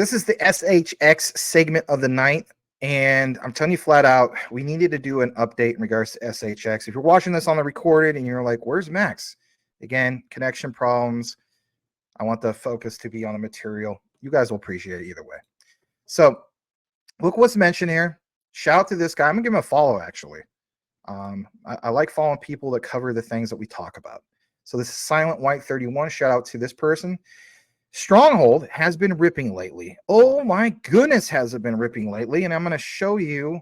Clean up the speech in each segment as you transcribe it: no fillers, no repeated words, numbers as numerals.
This is the SHX segment of the night. And I'm telling you flat out, we needed to do an update in regards to SHX. If you're watching this on the recorded and you're like, where's Max? Again, connection problems. I want the focus to be on the material. You guys will appreciate it either way. So look what's mentioned here. Shout out to this guy. I'm going to give him a follow, actually. I like following people that cover the things that we talk about. So this is Silent White 31. Shout out to this person. Stronghold has been ripping lately. Oh my goodness, has it been ripping lately? And I'm going to show you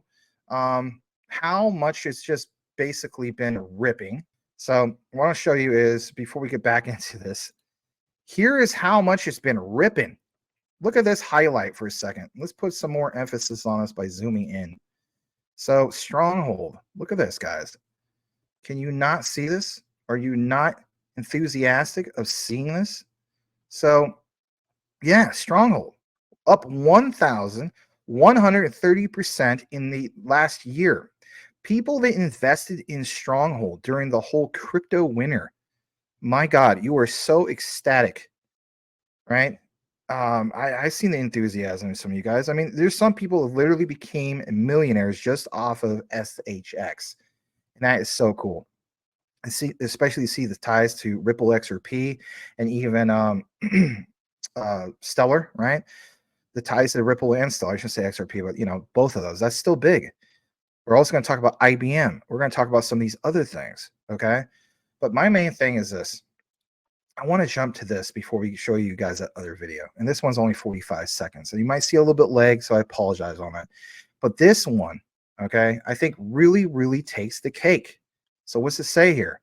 how much it's just basically been ripping. So what I want to show you is, before we get back into this, here is how much it's been ripping. Look at this highlight for a second. Let's put some more emphasis on this by zooming in. So Stronghold, look at this, guys. Can you not see this? Are you not enthusiastic of seeing this? So yeah, Stronghold up 1,130% in the last year. People that invested in Stronghold during the whole crypto winter, my God, you are so ecstatic, right? I've seen the enthusiasm in some of you guys. I mean, there's some people who literally became millionaires just off of SHX, and that is so cool. I see, especially see the ties to Ripple XRP and even Stellar, right? The ties to Ripple and Stellar. I shouldn't say XRP, but both of those. That's still big. We're also going to talk about IBM. We're going to talk about some of these other things, okay? But my main thing is this. I want to jump to this before we show you guys that other video. And this one's only 45 seconds. So you might see a little bit lag, so I apologize on that. But this one, okay, I think really, really takes the cake. So what's it say here?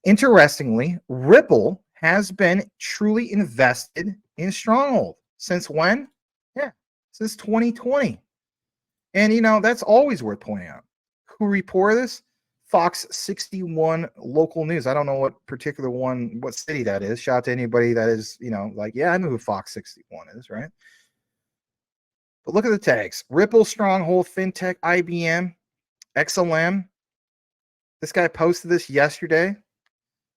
Interestingly, Ripple has been truly invested in Stronghold. Since when? Yeah, since 2020. And, that's always worth pointing out. Who reported this? Fox 61 local news. I don't know what particular one, what city that is. Shout out to anybody that is, like, yeah, I know who Fox 61 is, right? But look at the tags. Ripple, Stronghold, FinTech, IBM, XLM. This guy posted this yesterday.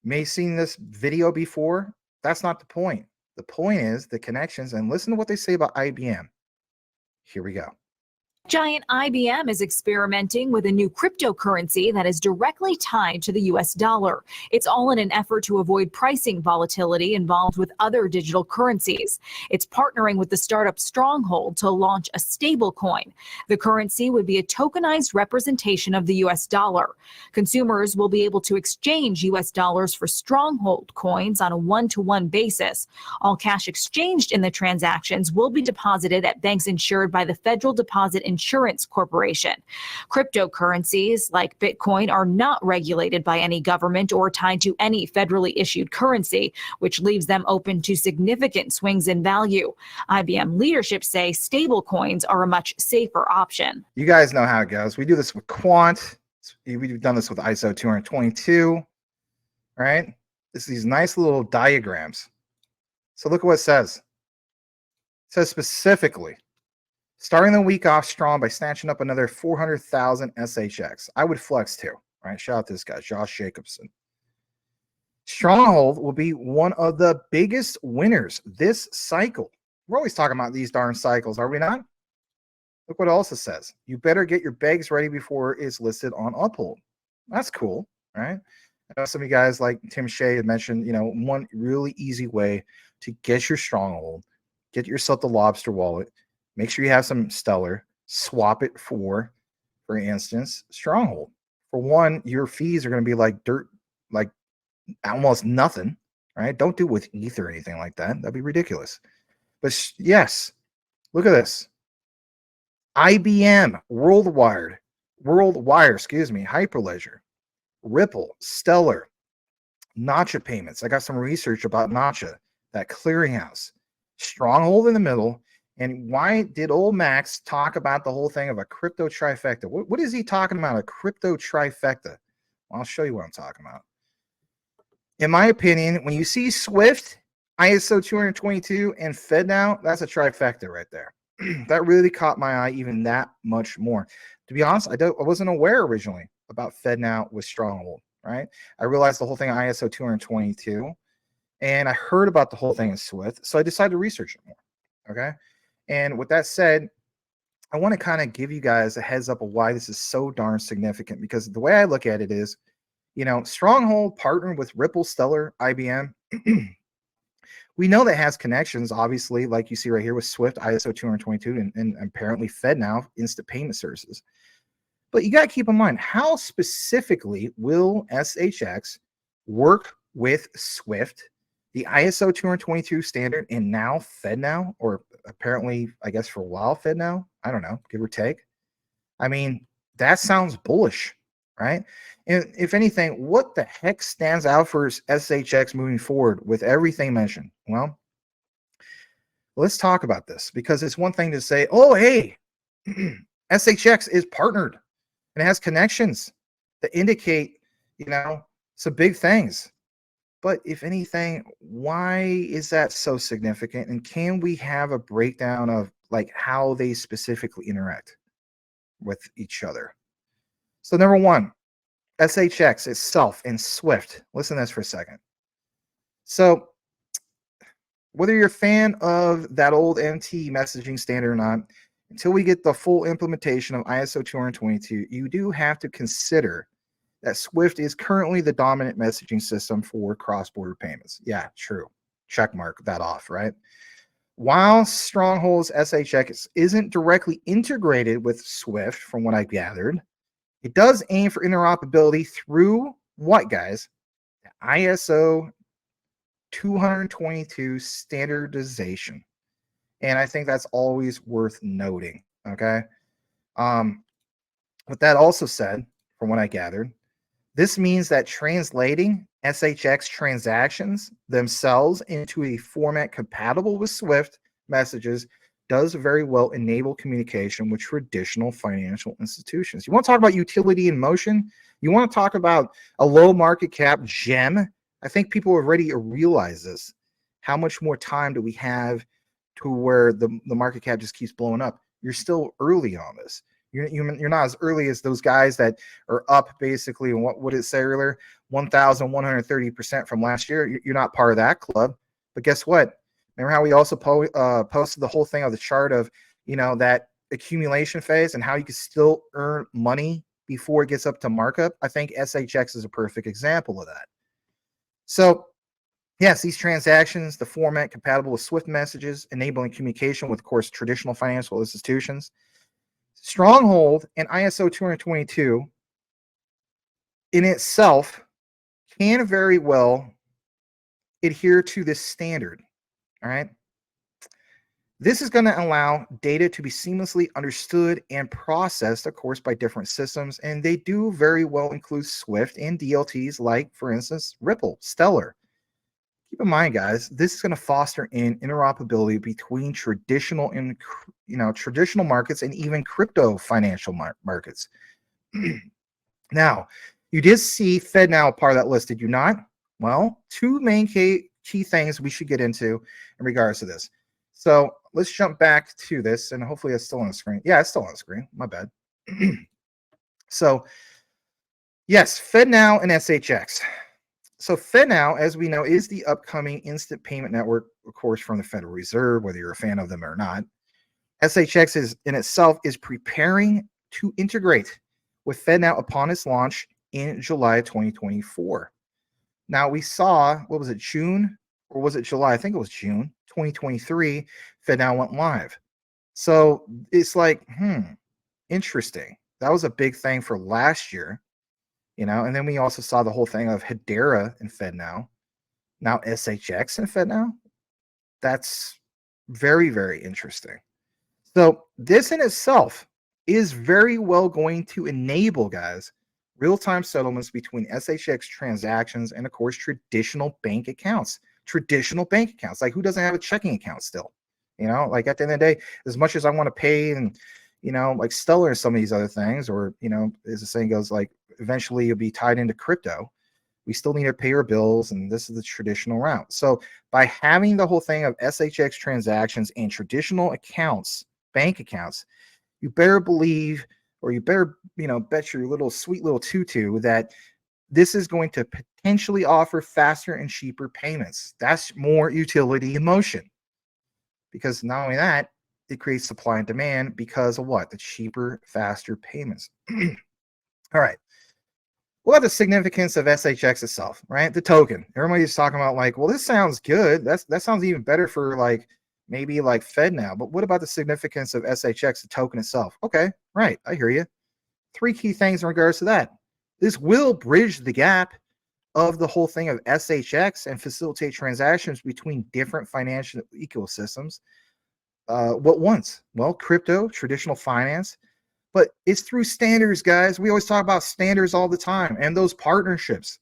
May have seen this video before. That's not the point. The point is the connections, and listen to what they say about IBM. Here we go. Giant IBM is experimenting with a new cryptocurrency that is directly tied to the U.S. dollar. It's all in an effort to avoid pricing volatility involved with other digital currencies. It's partnering with the startup Stronghold to launch a stable coin. The currency would be a tokenized representation of the U.S. dollar. Consumers will be able to exchange U.S. dollars for Stronghold coins on a one-to-one basis. All cash exchanged in the transactions will be deposited at banks insured by the Federal Deposit Insurance Corporation. Cryptocurrencies like Bitcoin are not regulated by any government or tied to any federally issued currency, which leaves them open to significant swings in value. IBM leadership say stablecoins are a much safer option. You guys know how it goes. We do this with Quant. We've done this with ISO 222, right? It's these nice little diagrams. So look at what it says. It says specifically, starting the week off strong by snatching up another 400,000 SHX. I would flex too, right? Shout out to this guy, Josh Jacobson. Stronghold will be one of the biggest winners this cycle. We're always talking about these darn cycles, are we not? Look what it also says. You better get your bags ready before it's listed on Uphold. That's cool, right? I know some of you guys like Tim Shea had mentioned, one really easy way to get your Stronghold, get yourself the Lobster wallet. Make sure you have some Stellar. Swap it for instance, Stronghold. For one, your fees are going to be like dirt, like almost nothing, right? Don't do it with ETH or anything like that. That'd be ridiculous. But yes, look at this. IBM, Worldwire, Hyperledger, Ripple, Stellar, Nacha payments. I got some research about Nacha, that clearinghouse. Stronghold in the middle. And why did old Max talk about the whole thing of a crypto trifecta? What is he talking about, a crypto trifecta? Well, I'll show you what I'm talking about. In my opinion, when you see Swift, ISO 222, and FedNow, that's a trifecta right there. That really caught my eye even that much more. To be honest, I wasn't aware originally about FedNow with Stronghold, right? I realized the whole thing on ISO 222, and I heard about the whole thing in Swift, so I decided to research it more, okay? And with that said, I want to kind of give you guys a heads up of why this is so darn significant, because the way I look at it is, Stronghold partnered with Ripple, Stellar, IBM. We know that has connections, obviously, like you see right here with Swift, ISO 222, and apparently FedNow, instant payment services. But you got to keep in mind, how specifically will SHX work with Swift, the ISO 222 standard, and now FedNow, or apparently, I guess for a while, FedNow? I don't know, give or take. I mean, that sounds bullish, right? And if anything, what the heck stands out for SHX moving forward with everything mentioned? Well, let's talk about this, because it's one thing to say, oh, hey, SHX is partnered and has connections that indicate, some big things. But if anything, why is that so significant? And can we have a breakdown of like how they specifically interact with each other? So number one, SHX itself and Swift. Listen to this for a second. So whether you're a fan of that old MT messaging standard or not, until we get the full implementation of ISO 222, you do have to consider that Swift is currently the dominant messaging system for cross-border payments. Yeah, true. Check mark that off, right? While Stronghold's SHX isn't directly integrated with Swift, from what I gathered, it does aim for interoperability through what, guys? ISO 222 standardization. And I think that's always worth noting, okay? With that also said, from what I gathered, this means that translating SHX transactions themselves into a format compatible with Swift messages does very well enable communication with traditional financial institutions. You want to talk about utility in motion? You want to talk about a low market cap gem? I think people already realize this. How much more time do we have to where the market cap just keeps blowing up? You're still early on this. You're not as early as those guys that are up basically, what would it say earlier, 1,130% from last year. You're not part of that club. But guess what? Remember how we also posted the whole thing of the chart of, that accumulation phase and how you can still earn money before it gets up to markup? I think SHX is a perfect example of that. So yes, these transactions, the format compatible with Swift messages, enabling communication with, of course, traditional financial institutions. Stronghold and ISO 222 in itself can very well adhere to this standard. All right. This is going to allow data to be seamlessly understood and processed, of course, by different systems. And they do very well include Swift and DLTs like, for instance, Ripple, Stellar. Keep in mind, guys, this is going to foster in interoperability between traditional and traditional markets and even crypto financial markets. Now, you did see FedNow part of that list, did you not? Well, two main key things we should get into in regards to this. So let's jump back to this, and hopefully it's still on the screen. Yeah, it's still on the screen. My bad. So, yes, FedNow and SHX. So FedNow, as we know, is the upcoming instant payment network, of course, from the Federal Reserve, whether you're a fan of them or not. SHX is in itself is preparing to integrate with FedNow upon its launch in July 2024. Now we saw, what was it, June or was it July? I think it was June 2023. FedNow went live. So it's like, interesting. That was a big thing for last year. And then we also saw the whole thing of Hedera and FedNow, now SHX and FedNow. That's very, very interesting. So this in itself is very well going to enable, guys, real-time settlements between SHX transactions and, of course, traditional bank accounts. Traditional bank accounts. Like, who doesn't have a checking account still? Like at the end of the day, as much as I want to pay and, like Stellar and some of these other things, or, as the saying goes, like, eventually you'll be tied into crypto. We still need to pay our bills, and this is the traditional route. So by having the whole thing of SHX transactions and traditional accounts, bank accounts, you better believe, or you better, bet your little sweet little tutu that this is going to potentially offer faster and cheaper payments. That's more utility in motion. Because not only that, it creates supply and demand because of what? The cheaper, faster payments. All right. What about the significance of SHX itself, right? The token. Everybody's talking about like, well, this sounds good. That sounds even better for like maybe like FedNow. But what about the significance of SHX, the token itself? Okay, right. I hear you. 3 key things in regards to that. This will bridge the gap of the whole thing of SHX and facilitate transactions between different financial ecosystems. What ones? Well, crypto, traditional finance, but it's through standards, guys. We always talk about standards all the time and those partnerships.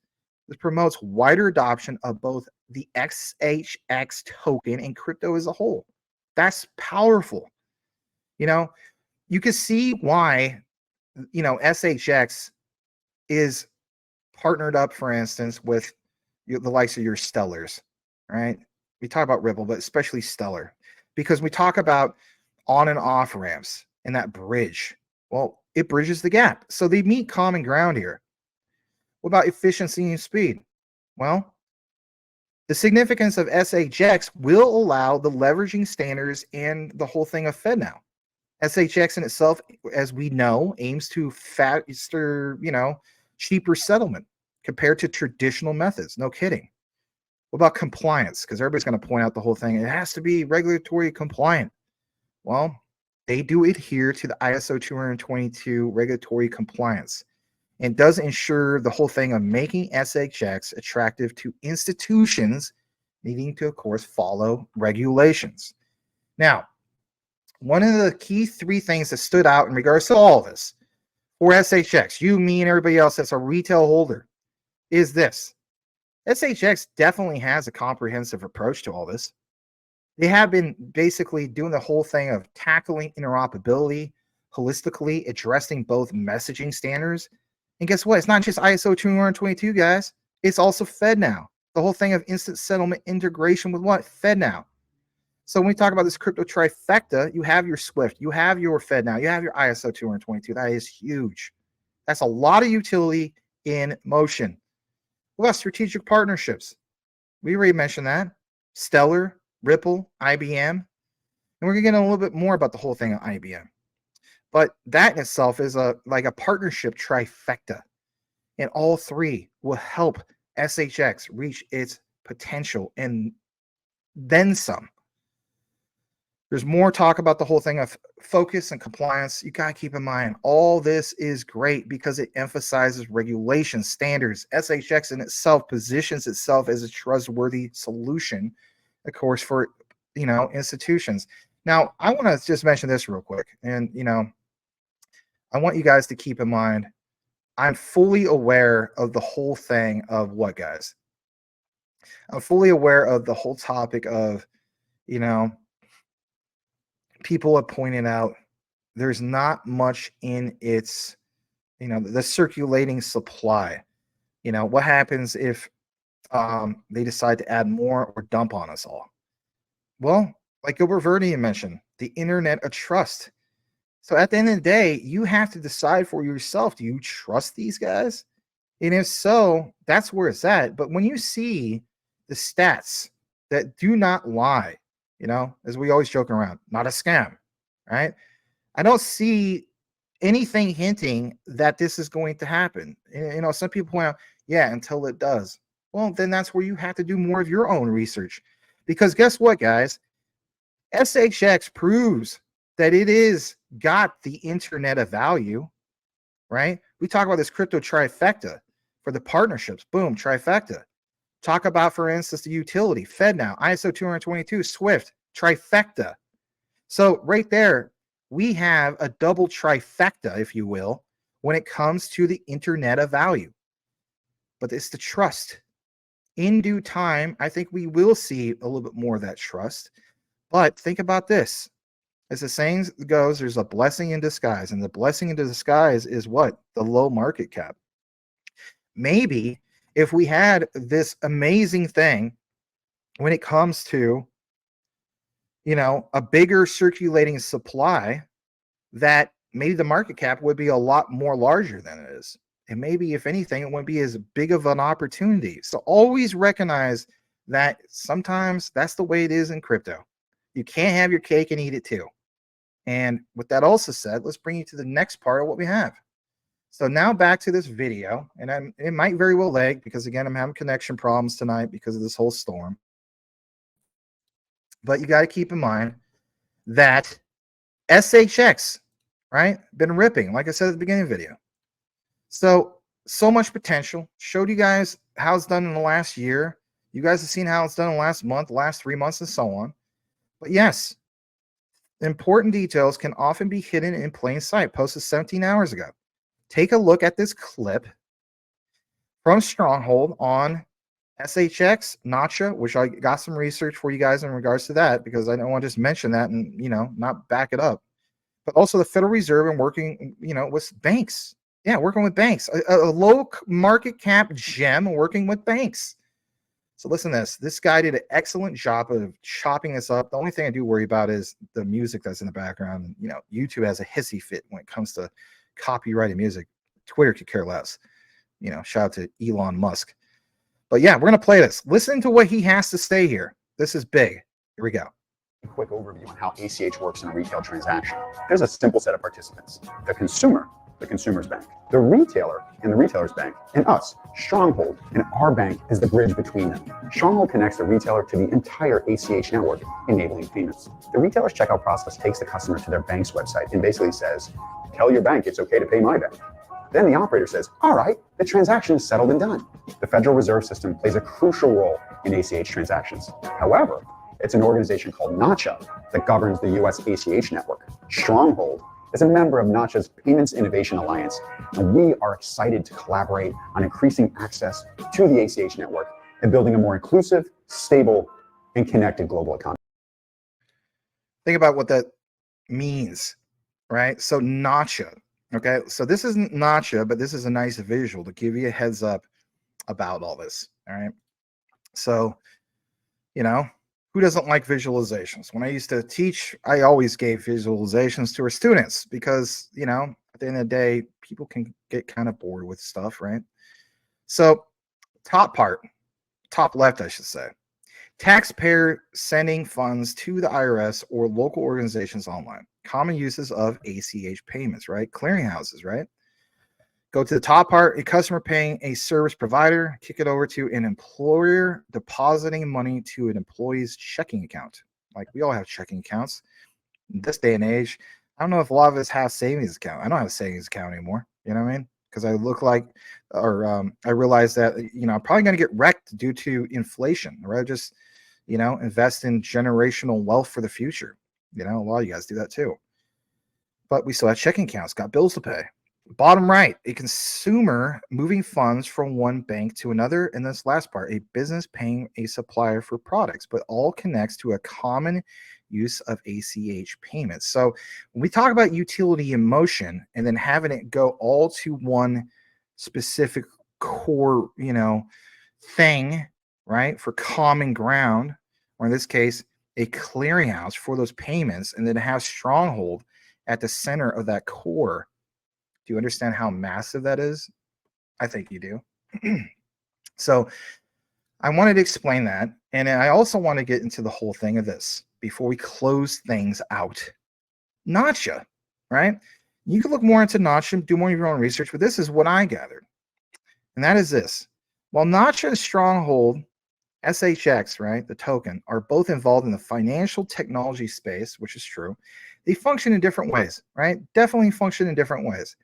This promotes wider adoption of both the SHX token and crypto as a whole. That's powerful. You know, you can see why, SHX is partnered up, for instance, with the likes of your Stellars, right? We talk about Ripple, but especially Stellar, because we talk about on and off ramps and that bridge. Well, it bridges the gap. So they meet common ground here. What about efficiency and speed? Well, the significance of SHX will allow the leveraging standards and the whole thing of FedNow. SHX in itself, as we know, aims to faster, cheaper settlement compared to traditional methods. No kidding. What about compliance? Because everybody's going to point out the whole thing. It has to be regulatory compliant. Well, they do adhere to the ISO 222 regulatory compliance and does ensure the whole thing of making SHX attractive to institutions needing to, of course, follow regulations. Now, one of the key 3 things that stood out in regards to all of this for SHX, you, me, and everybody else that's a retail holder, is this. SHX definitely has a comprehensive approach to all this. They have been basically doing the whole thing of tackling interoperability, holistically addressing both messaging standards. And guess what? It's not just ISO 222, guys. It's also FedNow. The whole thing of instant settlement integration with what? FedNow. So when we talk about this crypto trifecta, you have your Swift, you have your FedNow, you have your ISO 222. That is huge. That's a lot of utility in motion. What about strategic partnerships? We already mentioned that. Stellar, Ripple, IBM. And we're going to get a little bit more about the whole thing of IBM. But that in itself is like a partnership trifecta. And all 3 will help SHX reach its potential and then some. There's more talk about the whole thing of focus and compliance. You got to keep in mind, all this is great because it emphasizes regulation, standards. SHX in itself positions itself as a trustworthy solution, of course, for, institutions. Now, I want to just mention this real quick. And, I want you guys to keep in mind, I'm fully aware of the whole thing of what, guys? I'm fully aware of the whole topic of, people have pointed out there's not much in its, the circulating supply. What happens if they decide to add more or dump on us all? Well, like Gilbert Verdi mentioned, the internet of trust. So at the end of the day, you have to decide for yourself, do you trust these guys? And if so, that's where it's at. But when you see the stats that do not lie, as we always joke around, not a scam, right? I don't see anything hinting that this is going to happen. Some people point out, yeah, until it does. Well, then that's where you have to do more of your own research. Because guess what, guys? SHX proves that it is got the internet of value, right? We talk about this crypto trifecta for the partnerships. Boom, trifecta. Talk about, for instance, the utility, FedNow, ISO 222, Swift, trifecta. So right there, we have a double trifecta, if you will, when it comes to the internet of value. But it's the trust. In due time, I think we will see a little bit more of that trust. But think about this. As the saying goes, there's a blessing in disguise. And the blessing in disguise is what? The low market cap. Maybe if we had this amazing thing when it comes to, a bigger circulating supply, that maybe the market cap would be a lot more larger than it is. And maybe, if anything, it wouldn't be as big of an opportunity. So always recognize that sometimes that's the way it is in crypto. You can't have your cake and eat it too. And with that also said, let's bring you to the next part of what we have. So now back to this video, and it might very well lag because again, I'm having connection problems tonight because of this whole storm. But you got to keep in mind that SHX, right, been ripping, like I said at the beginning of the video. So much potential. Showed you guys how it's done in the last year. You guys have seen how it's done in the last month, last 3 months, and so on. But yes, important details can often be hidden in plain sight. Posted 17 hours ago. Take a look at this clip from Stronghold on SHX, Nacha, which I got some research for you guys in regards to that because I don't want to just mention that and, not back it up. But also the Federal Reserve and working, with banks. Yeah, working with banks. A low market cap gem working with banks. So listen to this. This guy did an excellent job of chopping this up. The only thing I do worry about is the music that's in the background. YouTube has a hissy fit when it comes to copyrighted music. Twitter could care less. Shout out to Elon Musk. But yeah, we're going to play this. Listen to what he has to say here. This is big. Here we go. A quick overview on how ACH works in a retail transaction. There's a simple set of participants. The consumer, the consumer's bank, the retailer and the retailer's bank, and us, Stronghold, and our bank is the bridge between them. Stronghold connects the retailer to the entire ACH network, enabling payments. The retailer's checkout process takes the customer to their bank's website and basically says, tell your bank it's okay to pay my bank. Then the operator says, all right, the transaction is settled and done. The Federal Reserve System plays a crucial role in ACH transactions. However, it's an organization called Nacha that governs the US ACH network. Stronghold is a member of Nacha's Payments Innovation Alliance, and we are excited to collaborate on increasing access to the ACH network and building a more inclusive, stable, and connected global economy. Think about what that means, right? So Nacha. Okay, so this isn't Nacha, but this is a nice visual to give you a heads up about all this. All right. So, who doesn't like visualizations? When I used to teach, I always gave visualizations to our students because, at the end of the day, people can get kind of bored with stuff, right? So, top left, I should say. Taxpayer sending funds to the IRS or local organizations online. Common uses of ACH payments, right? Clearinghouses, right? Go to the top part, a customer paying a service provider, kick it over to an employer depositing money to an employee's checking account. Like we all have checking accounts. In this day and age, I don't know if a lot of us have savings account. I don't have a savings account anymore. You know what I mean? Because I look like, or I realize that, I'm probably going to get wrecked due to inflation. I'd rather just, invest in generational wealth for the future. A lot of you guys do that too. But we still have checking accounts, got bills to pay. Bottom right, a consumer moving funds from one bank to another. And this last part, a business paying a supplier for products, but all connects to a common use of ACH payments. So when we talk about utility in motion and then having it go all to one specific core, thing, right, for common ground, or in this case, a clearinghouse for those payments, and then have Stronghold at the center of that core. Do you understand how massive that is? I think you do. So I wanted to explain that. And I also want to get into the whole thing of this before we close things out. Nacha, right? You can look more into Nacha, do more of your own research, but this is what I gathered. And that is this. While Nacha and Stronghold, SHX, right, the token, are both involved in the financial technology space, which is true, they function in different ways, right? Definitely function in different ways.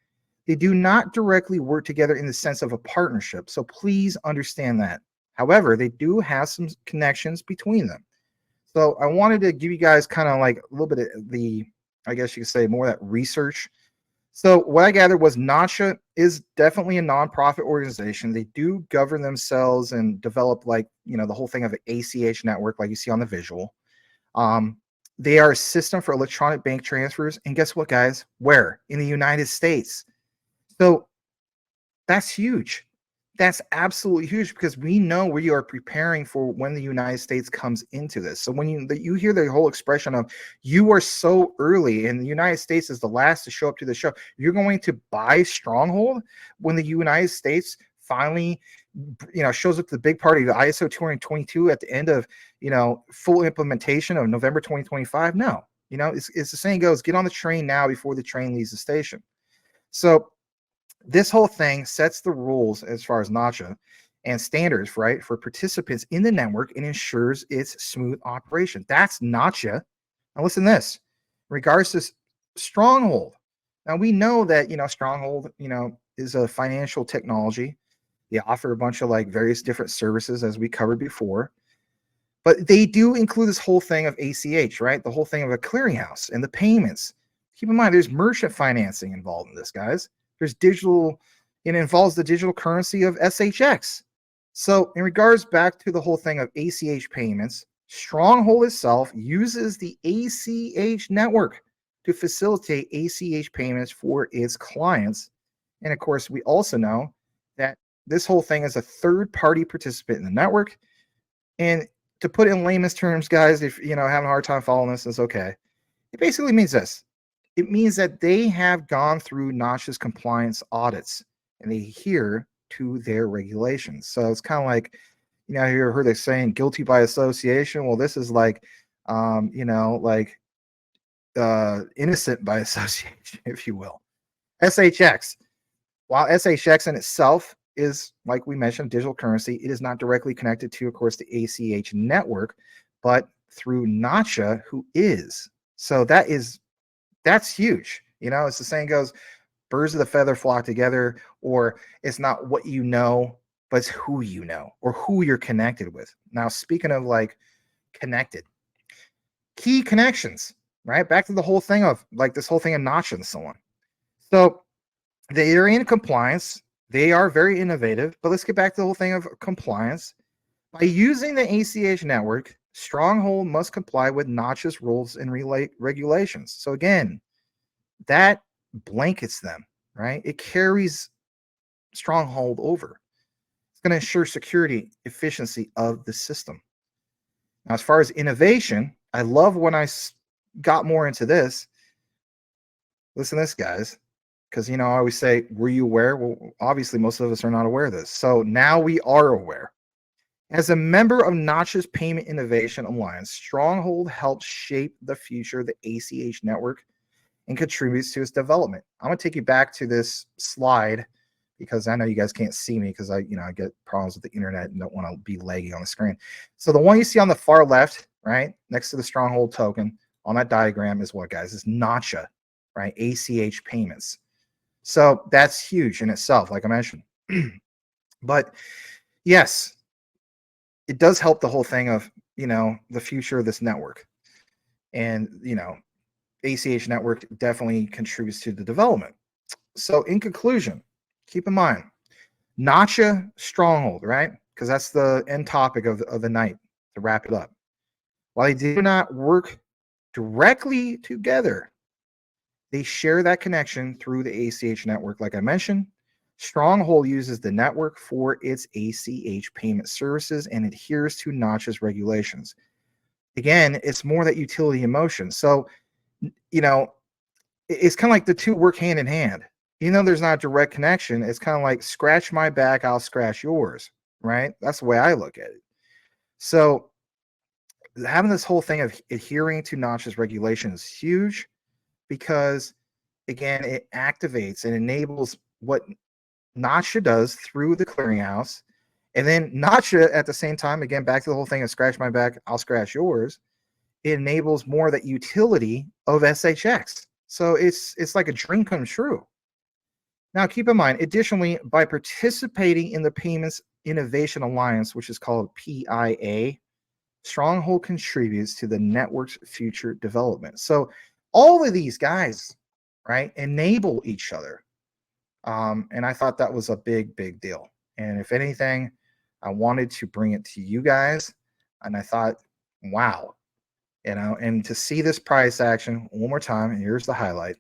They do not directly work together in the sense of a partnership. So please understand that. However, they do have some connections between them. So I wanted to give you guys kind of like a little bit of the, I guess you could say, more of that research. So what I gathered was Nacha is definitely a nonprofit organization. They do govern themselves and develop the whole thing of an ACH network, like you see on the visual. They are a system for electronic bank transfers. And guess what, guys? Where? In the United States. So that's huge. That's absolutely huge because we know we are preparing for when the United States comes into this. So when you hear the whole expression of you are so early and the United States is the last to show up to the show, you're going to buy Stronghold when the United States finally shows up to the big party of the ISO 222 at the end of full implementation of November 2025. No, You know, it's the saying goes, get on the train now before the train leaves the station. So this whole thing sets the rules as far as Nacha and standards, right, for participants in the network and ensures its smooth operation. That's Nacha. Now listen to this. In regards to Stronghold. Now we know that, you know, Stronghold, you know, is a financial technology. They offer a bunch of like various different services as we covered before. But they do include this whole thing of ACH, right? The whole thing of a clearinghouse and the payments. Keep in mind, there's merchant financing involved in this, guys. There's digital, it involves the digital currency of SHX. So, in regards back to the whole thing of ACH payments, Stronghold itself uses the ACH network to facilitate ACH payments for its clients. And of course, we also know that this whole thing is a third-party participant in the network. And to put it in layman's terms, guys, if you know having a hard time following this, is okay. It basically means this. It means that they have gone through Nacha's compliance audits and they adhere to their regulations. So it's kind of like, you know, you heard they saying guilty by association. Well, this is like, you know, like innocent by association, if you will. SHX. While SHX in itself is, like we mentioned, digital currency, it is not directly connected to, of course, the ACH network, but through Nacha, who is. So that's huge. You know, it's the saying goes, birds of the feather flock together, or it's not what you know, but it's who you know or who you're connected with. Now, speaking of like connected, key connections, right? Back to the whole thing of like this whole thing of Nacha and so on. So they are in compliance. They are very innovative, but let's get back to the whole thing of compliance. By using the ACH network, Stronghold must comply with Nacha's rules and regulations. So again, that blankets them, right? It carries Stronghold over. It's going to ensure security, efficiency of the system. Now, as far as innovation, I love when I got more into this. Listen to this, guys. Because, you know, I always say, were you aware? Well, obviously, most of us are not aware of this. So now we are aware. As a member of Nacha's Payment Innovation Alliance, Stronghold helps shape the future of the ACH network and contributes to its development. I'm going to take you back to this slide because I know you guys can't see me because I get problems with the internet and don't want to be laggy on the screen. So the one you see on the far left, right, next to the Stronghold token on that diagram is what, guys? It's Nacha, right? ACH payments. So that's huge in itself, like I mentioned. But yes, it does help the whole thing of, you know, the future of this network. And, you know, ACH network definitely contributes to the development. So in conclusion, keep in mind, Nacha Stronghold, right? Because that's the end topic of the night to wrap it up. While they do not work directly together, they share that connection through the ACH network. Like I mentioned, Stronghold uses the network for its ACH payment services and adheres to Nacha's regulations. Again, it's more that utility in motion. So, you know, it's kind of like the two work hand in hand. Even though there's not a direct connection, it's kind of like scratch my back, I'll scratch yours, right? That's the way I look at it. So having this whole thing of adhering to Nacha's regulation is huge because, again, it activates and enables what Nacha does through the clearinghouse. And then Nacha, at the same time, again, back to the whole thing of scratch my back, I'll scratch yours. It enables more that utility of SHX. So it's like a dream come true. Now, keep in mind, additionally, by participating in the Payments Innovation Alliance, which is called PIA, Stronghold contributes to the network's future development. So all of these guys, right, enable each other. And I thought that was a big, big deal. And if anything, I wanted to bring it to you guys. And I thought, wow, you know, and to see this price action one more time, and here's the highlight,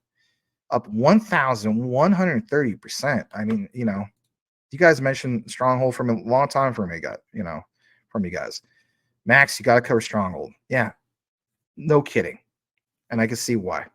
up 1,130%. I mean, you know, you guys mentioned Stronghold from a long time from me, from you guys. Max, you got to cover Stronghold. Yeah, no kidding. And I can see why.